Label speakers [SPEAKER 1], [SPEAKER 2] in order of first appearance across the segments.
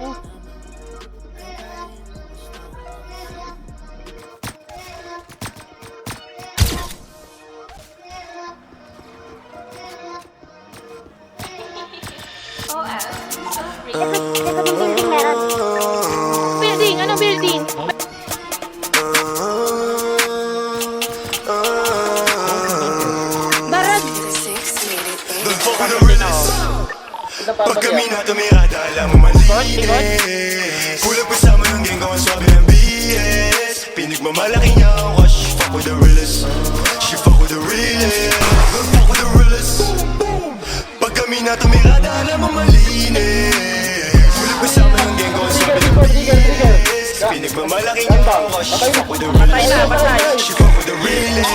[SPEAKER 1] Likod ng building meron.
[SPEAKER 2] Building? Ano building? Barag!
[SPEAKER 3] Pag kami na tumirada, alam mo malinis. Kulang pa sa mga gang, gawan swabe ng BS. Pinagmamalaki niya ako, cause she fuck with the realest. She fuck with the realest. Fuck with the realest. Pag kami na tumirada, alam mo malinis. Kulang pa sa mga gang, gawan swabe ng BS. Pinagmamalaki niya ako, cause she fuck with the realest. She fuck with the realest.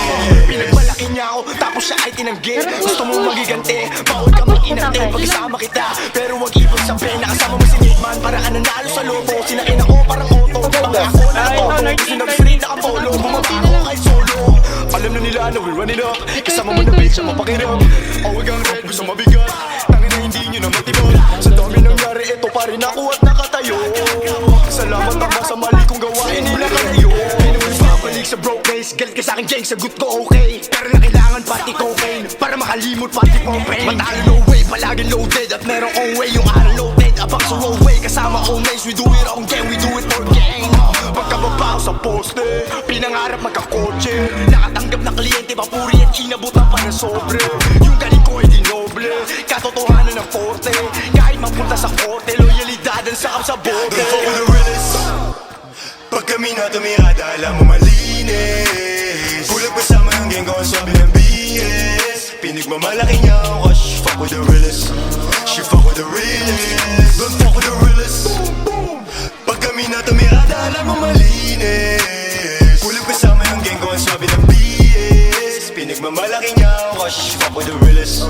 [SPEAKER 3] Pinagmalaki niya ako, tapos siya ay tinanggi. Gusto mo magiganti, bawal ka mag-inante. Pag-isama kita, pero wag ibig sabihin na kasama mo si Nickman. Para ka nanalo sa loto, sinain ako parang auto. Pangako na ako, gusto nag-free nakapolo. Bumaba ako kahit solo. Alam na nila na we run it up. Kasama mo na bitch, ang mapakiram. Awag ang red, gusto mabigat. Tangin na hindi nyo na matibag. Sa dami nangyari, ito pa rin ako at nakatayo. Salamat naman sa mali kong gawain, nila kalayo. Babalik sa broke days, galit ka sa'kin gang, sagot ko okay. Pero na kailangan pati cocaine, para makalimot pati propane. Matalo no way, palaging loaded, at merong on way. Yung araw loaded, abang sa roll way. Kasama all mates, we do it on gang, we do it for gang. Pagkababaw sa poste, pinangarap magkakotse. Nakatanggap na kliyente, papuri at inabutan pa ng sobre. Yung galing ko ay dinoble, katotohanan ng forte. Kahit mapunta sa korte, loyalidad ang sakap sa bote. Pag kami na tumirada, alam mo malinis. Kulang pa sa mga gang, gawan swabe ng BS. Pinagmamalaki niya ako, cause she fuck with the realest. She fuck with the realest. Don't fuck with the realest. Pag kami na tumirada, alam mo malinis. Kulang pa sa mga gang, gawan swabe ng BS. Pinagmamalaki niya ako, cause she fuck with the realest.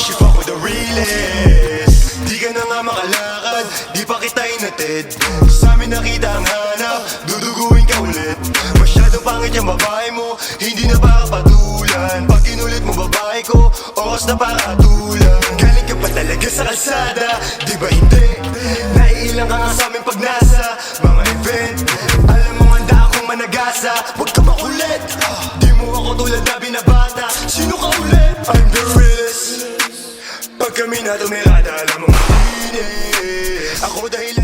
[SPEAKER 3] She fuck with the realest. Di ka na nga makalakad, di pa kita inatid. Sa amin nakita ang hanap, duduguin ka ulit. Masyadong pangit yung babae mo, hindi na pakapatulan. Pag inulit mo babae ko, oras na pakatulan. Galing ka pa talaga sa kalsada, di ba hindi? Naiilang ka nga sa amin pag nasa mga event. Alam mo handa akong managasa, huwag ka makulit. Di mo ako tulad na binabata, sino ka ulit? I'm the realest. Pag kami na tumirada, alam mo malinis. Ako dahil